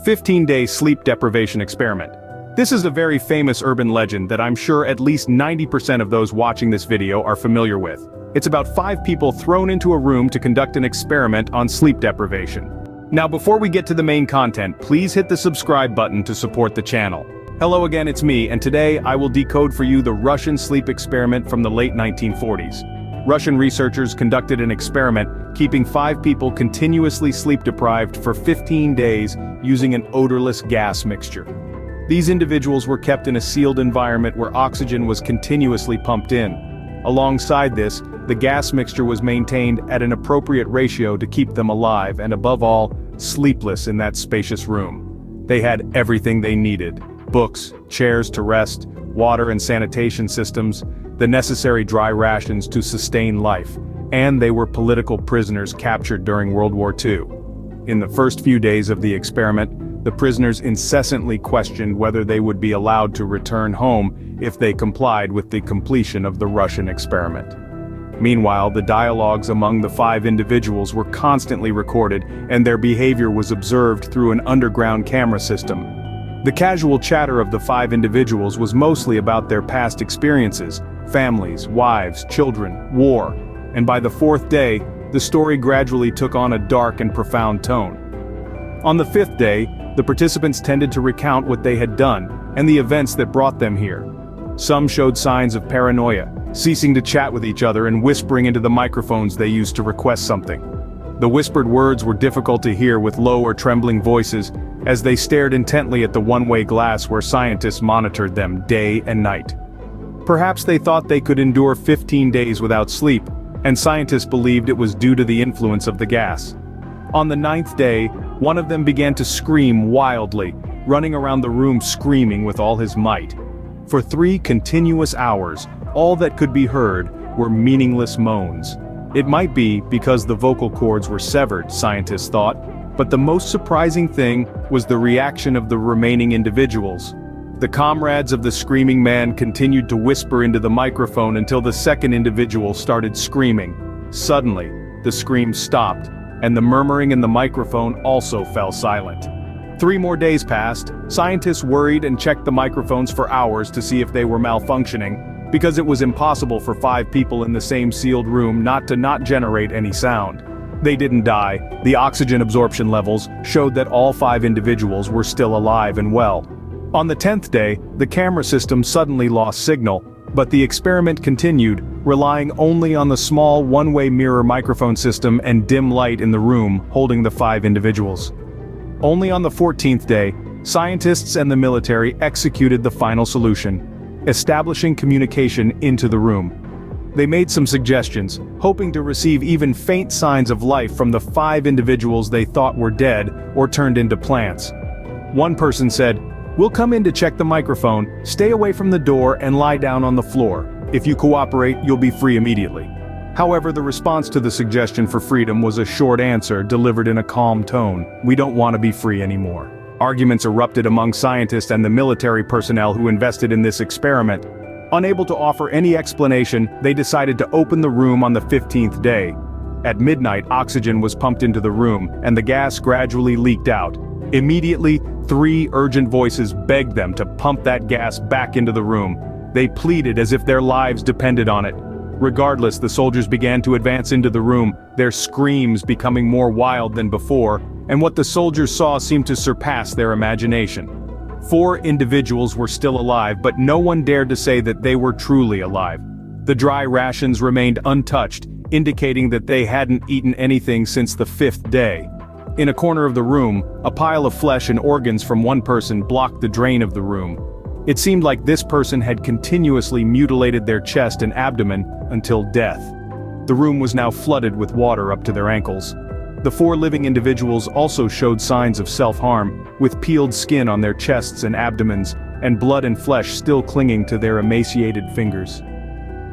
15-day sleep deprivation experiment. This is a very famous urban legend that I'm sure at least 90% of those watching this video are familiar with. It's about 5 people thrown into a room to conduct an experiment on sleep deprivation. Now before we get to the main content, please hit the subscribe button to support the channel. Hello again, it's me, and today I will decode for you the Russian sleep experiment from the late 1940s. Russian researchers conducted an experiment keeping 5 people continuously sleep-deprived for 15 days using an odorless gas mixture. These individuals were kept in a sealed environment where oxygen was continuously pumped in. Alongside this, the gas mixture was maintained at an appropriate ratio to keep them alive and above all, sleepless in that spacious room. They had everything they needed: books, chairs to rest, water and sanitation systems, the necessary dry rations to sustain life, and they were political prisoners captured during World War II. In the first few days of the experiment, the prisoners incessantly questioned whether they would be allowed to return home if they complied with the completion of the Russian experiment. Meanwhile, the dialogues among the 5 individuals were constantly recorded, and their behavior was observed through an underground camera system. The casual chatter of the 5 individuals was mostly about their past experiences, families, wives, children, war, and by the 4th day, the story gradually took on a dark and profound tone. On the 5th day, the participants tended to recount what they had done, and the events that brought them here. Some showed signs of paranoia, ceasing to chat with each other and whispering into the microphones they used to request something. The whispered words were difficult to hear with low or trembling voices, as they stared intently at the one-way glass where scientists monitored them day and night. Perhaps they thought they could endure 15 days without sleep, and scientists believed it was due to the influence of the gas. On the 9th day, one of them began to scream wildly, running around the room screaming with all his might. For 3 continuous hours, all that could be heard were meaningless moans. It might be because the vocal cords were severed, scientists thought, but the most surprising thing was the reaction of the remaining individuals. The comrades of the screaming man continued to whisper into the microphone until the second individual started screaming. Suddenly, the screams stopped, and the murmuring in the microphone also fell silent. 3 more days passed. Scientists worried and checked the microphones for hours to see if they were malfunctioning, because it was impossible for 5 people in the same sealed room not generate any sound. They didn't die. The oxygen absorption levels showed that all 5 individuals were still alive and well. On the 10th day, the camera system suddenly lost signal, but the experiment continued, relying only on the small one-way mirror microphone system and dim light in the room holding the 5 individuals. Only on the 14th day, scientists and the military executed the final solution, establishing communication into the room. They made some suggestions, hoping to receive even faint signs of life from the 5 individuals they thought were dead or turned into plants. One person said, "We'll come in to check the microphone, stay away from the door and lie down on the floor. If you cooperate, you'll be free immediately." However, the response to the suggestion for freedom was a short answer delivered in a calm tone: "We don't want to be free anymore." Arguments erupted among scientists and the military personnel who invested in this experiment. Unable to offer any explanation, they decided to open the room on the 15th day. At midnight, oxygen was pumped into the room, and the gas gradually leaked out. Immediately, 3 urgent voices begged them to pump that gas back into the room. They pleaded as if their lives depended on it. Regardless, the soldiers began to advance into the room, their screams becoming more wild than before, and what the soldiers saw seemed to surpass their imagination. 4 individuals were still alive, but no one dared to say that they were truly alive. The dry rations remained untouched, indicating that they hadn't eaten anything since the 5th day. In a corner of the room, a pile of flesh and organs from one person blocked the drain of the room. It seemed like this person had continuously mutilated their chest and abdomen until death. The room was now flooded with water up to their ankles. The 4 living individuals also showed signs of self-harm, with peeled skin on their chests and abdomens, and blood and flesh still clinging to their emaciated fingers.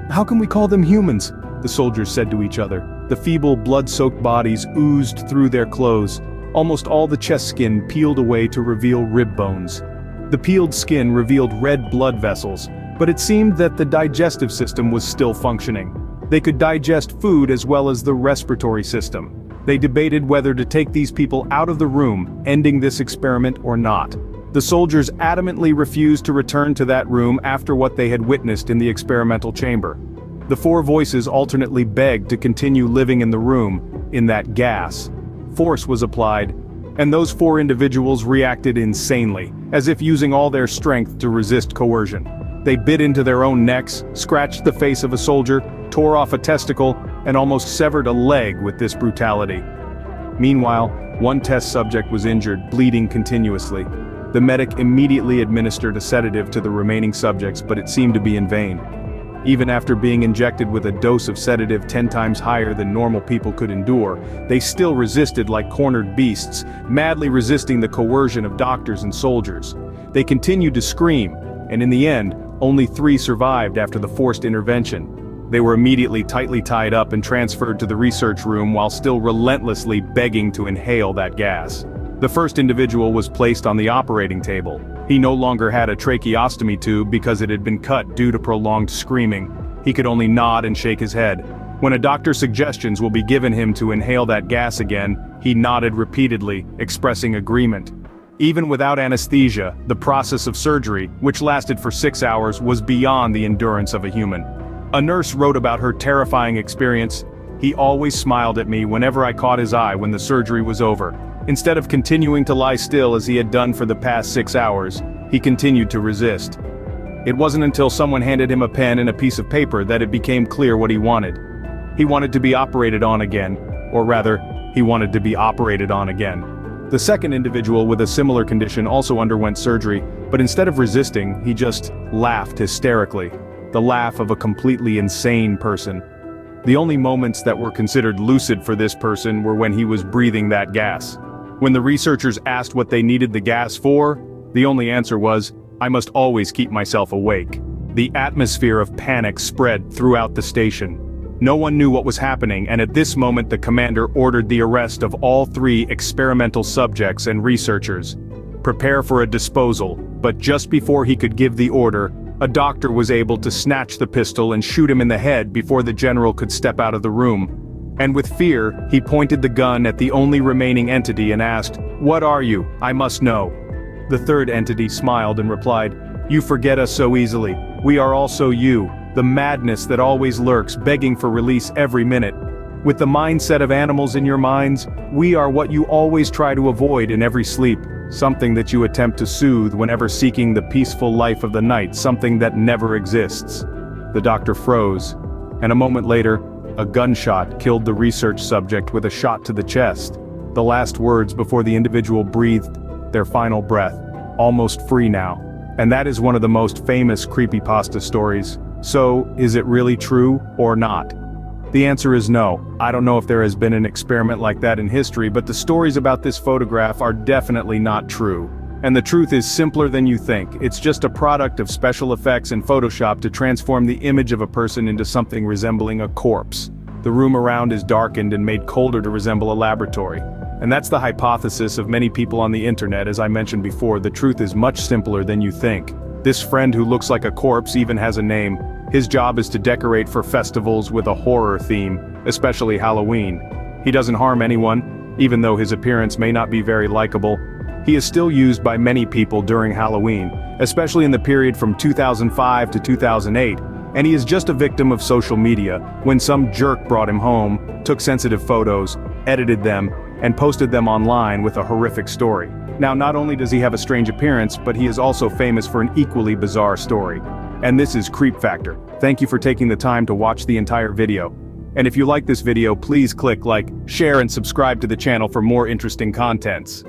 "How can we call them humans?" the soldiers said to each other. The feeble, blood-soaked bodies oozed through their clothes, almost all the chest skin peeled away to reveal rib bones. The peeled skin revealed red blood vessels, but it seemed that the digestive system was still functioning. They could digest food as well as the respiratory system. They debated whether to take these people out of the room, ending this experiment or not. The soldiers adamantly refused to return to that room after what they had witnessed in the experimental chamber. The four voices alternately begged to continue living in the room, in that gas. Force was applied, and those four individuals reacted insanely, as if using all their strength to resist coercion. They bit into their own necks, scratched the face of a soldier, tore off a testicle, and almost severed a leg with this brutality. Meanwhile, one test subject was injured, bleeding continuously. The medic immediately administered a sedative to the remaining subjects, but it seemed to be in vain. Even after being injected with a dose of sedative 10 times higher than normal people could endure, they still resisted like cornered beasts, madly resisting the coercion of doctors and soldiers. They continued to scream, and in the end, only 3 survived after the forced intervention. They were immediately tightly tied up and transferred to the research room while still relentlessly begging to inhale that gas. The first individual was placed on the operating table. He no longer had a tracheostomy tube because it had been cut due to prolonged screaming. He could only nod and shake his head. When a doctor's suggestions will be given him to inhale that gas again, he nodded repeatedly, expressing agreement. Even without anesthesia, the process of surgery, which lasted for 6 hours, was beyond the endurance of a human. A nurse wrote about her terrifying experience. He always smiled at me whenever I caught his eye when the surgery was over. Instead of continuing to lie still as he had done for the past 6 hours, he continued to resist. It wasn't until someone handed him a pen and a piece of paper that it became clear what he wanted. He wanted to be operated on again, or rather, he wanted to be operated on again. The second individual with a similar condition also underwent surgery, but instead of resisting, he just laughed hysterically. The laugh of a completely insane person. The only moments that were considered lucid for this person were when he was breathing that gas. When the researchers asked what they needed the gas for, the only answer was, "I must always keep myself awake." The atmosphere of panic spread throughout the station. No one knew what was happening, and at this moment the commander ordered the arrest of all 3 experimental subjects and researchers. Prepare for a disposal, but just before he could give the order, a doctor was able to snatch the pistol and shoot him in the head before the general could step out of the room. And with fear, he pointed the gun at the only remaining entity and asked, "What are you? I must know." The third entity smiled and replied, "You forget us so easily. We are also you, the madness that always lurks, begging for release every minute. With the mindset of animals in your minds, we are what you always try to avoid in every sleep, something that you attempt to soothe whenever seeking the peaceful life of the night, something that never exists." The doctor froze, and a moment later, a gunshot killed the research subject with a shot to the chest. The last words before the individual breathed their final breath, almost free now. And that is one of the most famous creepypasta stories. So, is it really true or not? The answer is no. I don't know if there has been an experiment like that in history, but the stories about this photograph are definitely not true. And the truth is simpler than you think. It's just a product of special effects in Photoshop to transform the image of a person into something resembling a corpse. The room around is darkened and made colder to resemble a laboratory. And that's the hypothesis of many people on the internet. As I mentioned before, the truth is much simpler than you think. This friend who looks like a corpse even has a name. His job is to decorate for festivals with a horror theme, especially Halloween. He doesn't harm anyone, even though his appearance may not be very likable. He is still used by many people during Halloween, especially in the period from 2005 to 2008, and he is just a victim of social media, when some jerk brought him home, took sensitive photos, edited them, and posted them online with a horrific story. Now, not only does he have a strange appearance, but he is also famous for an equally bizarre story. And this is CreepFactor. Thank you for taking the time to watch the entire video. And if you like this video, please click like, share, and subscribe to the channel for more interesting contents.